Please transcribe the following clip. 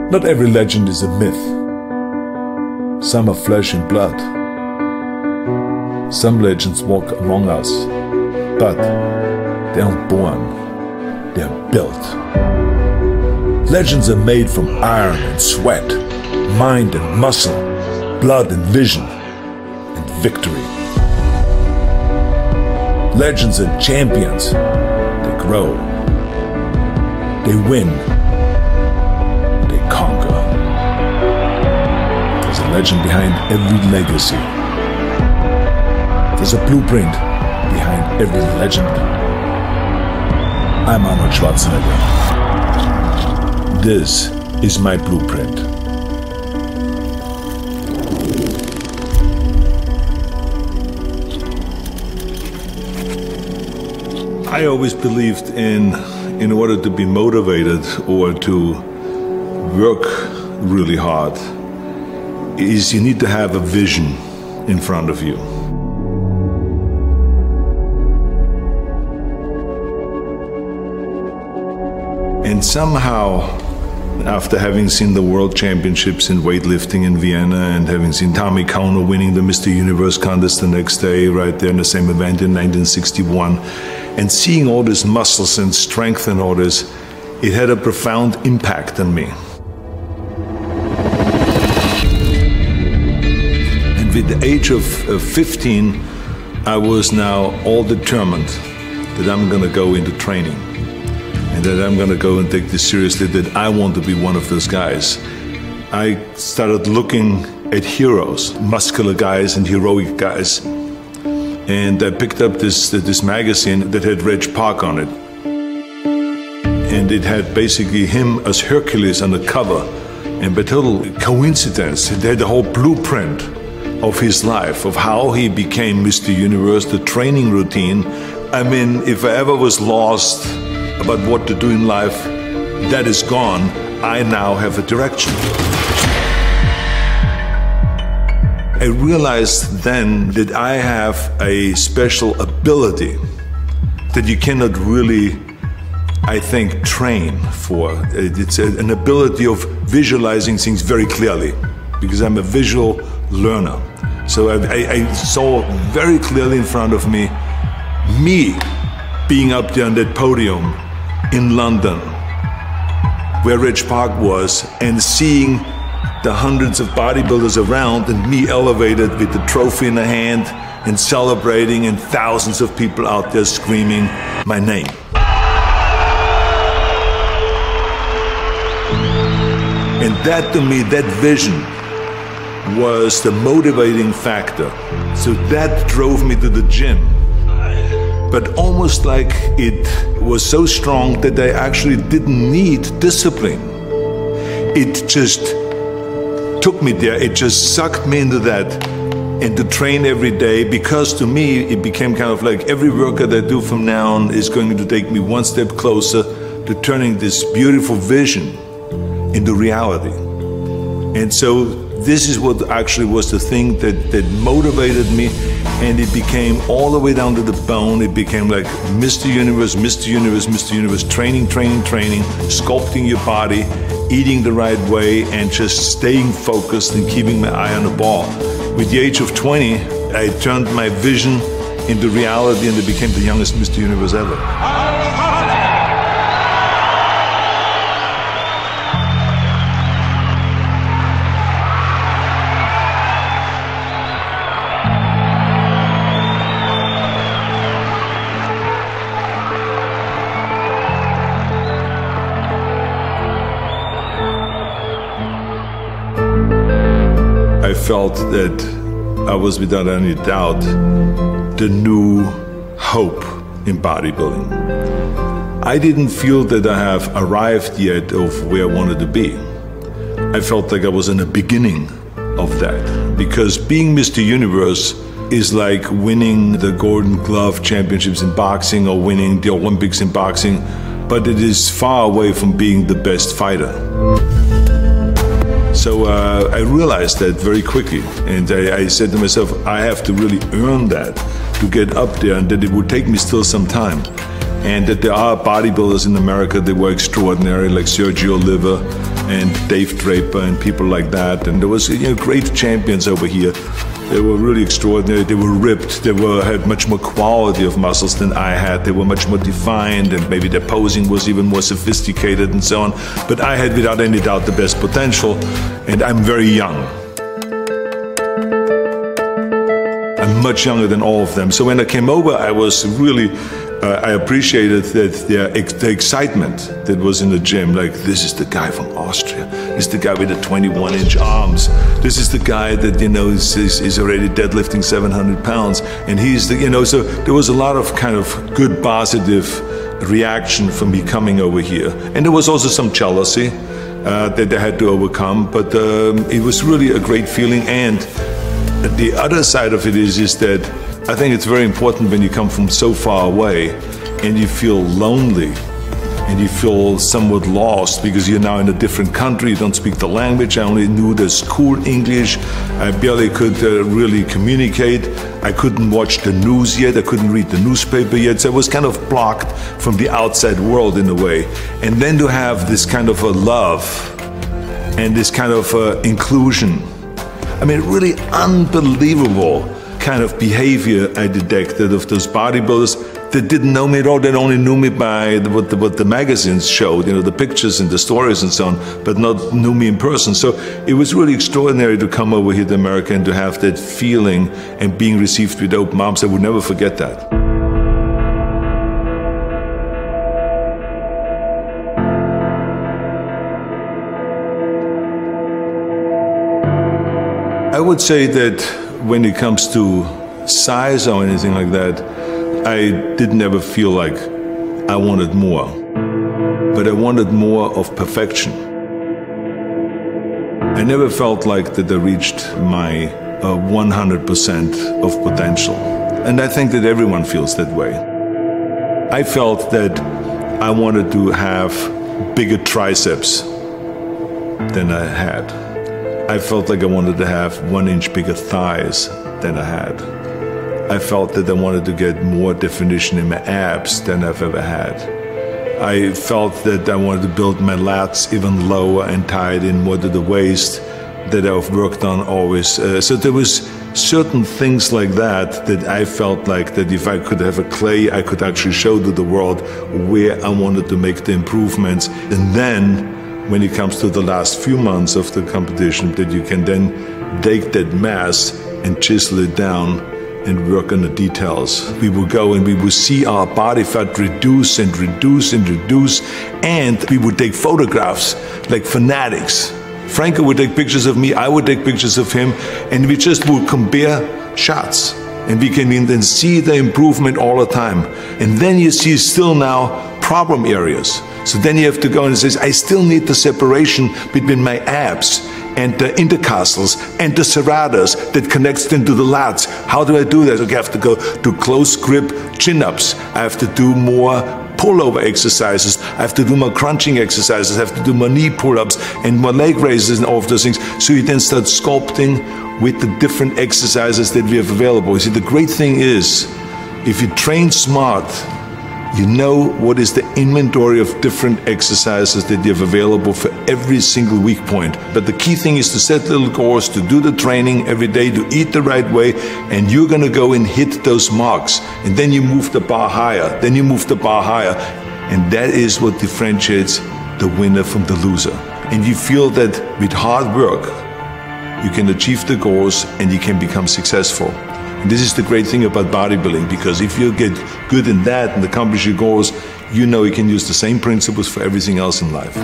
Not every legend is a myth. Some are flesh and blood. Some legends walk among us, but they aren't born, they are built. Legends are made from iron and sweat, mind and muscle, blood and vision, and victory. Legends are champions. They grow, they win, they conquer. There's a legend behind every legacy. There's a blueprint behind every legend. I'm Arnold Schwarzenegger. This is my blueprint. I always believed in order to be motivated or to work really hard, is you need to have a vision in front of you. And somehow, after having seen the World Championships in weightlifting in Vienna and having seen Tommy Kauno winning the Mr. Universe contest the next day, right there in the same event in 1961, and seeing all this muscles and strength and all this, it had a profound impact on me. And with the age of 15, I was now all determined that I'm gonna go into training. And that I'm gonna go and take this seriously, that I want to be one of those guys. I started looking at heroes, muscular guys and heroic guys. And I picked up this magazine that had Reg Park on it. And it had basically him as Hercules on the cover. And by total coincidence, it had the whole blueprint of his life, of how he became Mr. Universe, the training routine. I mean, if I ever was lost about what to do in life, that is gone. I now have a direction. I realized then that I have a special ability that you cannot really, I think, train for. It's an ability of visualizing things very clearly, because I'm a visual learner. So I saw very clearly in front of me being up there on that podium in London, where Reg Park was, and seeing the hundreds of bodybuilders around and me elevated with the trophy in the hand and celebrating, and thousands of people out there screaming my name. And that, to me, that vision was the motivating factor. So that drove me to the gym. But almost like it was so strong that I actually didn't need discipline. It just took me there, it just sucked me into that, and to train every day, because to me it became kind of like every workout I do from now on is going to take me one step closer to turning this beautiful vision into reality. And so this is what actually was the thing that motivated me, and it became all the way down to the bone. It became like Mr. Universe, Mr. Universe, Mr. Universe, training, training, training, sculpting your body, eating the right way, and just staying focused and keeping my eye on the ball. With the age of 20, I turned my vision into reality, and I became the youngest Mr. Universe ever. I felt that I was, without any doubt, the new hope in bodybuilding. I didn't feel that I have arrived yet of where I wanted to be. I felt like I was in the beginning of that, because being Mr. Universe is like winning the Golden Glove championships in boxing or winning the Olympics in boxing, but it is far away from being the best fighter. So I realized that very quickly, and I said to myself, I have to really earn that to get up there, and that it would take me still some time. And that there are bodybuilders in America that were extraordinary, like Sergio Oliva, and Dave Draper and people like that. And there was great champions over here. They were really extraordinary. They were ripped. They had much more quality of muscles than I had. They were much more defined, and maybe their posing was even more sophisticated and so on. But I had, without any doubt, the best potential, and I'm very young. I'm much younger than all of them. So when I came over, I was really, I appreciated that the excitement that was in the gym. Like, this is the guy from Austria. This is the guy with the 21-inch arms. This is the guy that, is already deadlifting 700 pounds. And he's the, so there was a lot of kind of good positive reaction from me coming over here. And there was also some jealousy that I had to overcome. But it was really a great feeling. And the other side of it is that I think it's very important when you come from so far away and you feel lonely and you feel somewhat lost because you're now in a different country, you don't speak the language. I only knew the school English. I barely could really communicate. I couldn't watch the news yet. I couldn't read the newspaper yet. So I was kind of blocked from the outside world in a way. And then to have this kind of a love and this kind of inclusion. I mean, really unbelievable kind of behavior I detected of those bodybuilders that didn't know me at all. They only knew me by what the magazines showed, the pictures and the stories and so on, but not knew me in person. So it was really extraordinary to come over here to America and to have that feeling and being received with open arms. I would never forget that. I would say that when it comes to size or anything like that, I didn't ever feel like I wanted more, but I wanted more of perfection. I never felt like that I reached my 100% of potential. And I think that everyone feels that way. I felt that I wanted to have bigger triceps than I had. I felt like I wanted to have 1 inch bigger thighs than I had. I felt that I wanted to get more definition in my abs than I've ever had. I felt that I wanted to build my lats even lower and tie it in more to the waist that I've worked on always. So there was certain things like that that I felt like that if I could have a clay, I could actually show to the world where I wanted to make the improvements. And then when it comes to the last few months of the competition, that you can then take that mass and chisel it down and work on the details. We will go and we will see our body fat reduce and reduce and reduce, and we would take photographs like fanatics. Franco would take pictures of me, I would take pictures of him, and we just would compare shots. And we can then see the improvement all the time. And then you see still now problem areas. So then you have to go and say, I still need the separation between my abs and the intercostals and the serratus that connects them to the lats. How do I do that? Okay, I have to go to close grip chin-ups. I have to do more pullover exercises. I have to do more crunching exercises. I have to do more knee pull-ups and more leg raises and all of those things. So you then start sculpting with the different exercises that we have available. You see, the great thing is, if you train smart, you know what is the inventory of different exercises that you have available for every single weak point. But the key thing is to set little goals, to do the training every day, to eat the right way, and you're gonna go and hit those marks. And then you move the bar higher, then you move the bar higher. And that is what differentiates the winner from the loser. And you feel that with hard work, you can achieve the goals and you can become successful. And this is the great thing about bodybuilding, because if you get good in that and accomplish your goals, you know you can use the same principles for everything else in life.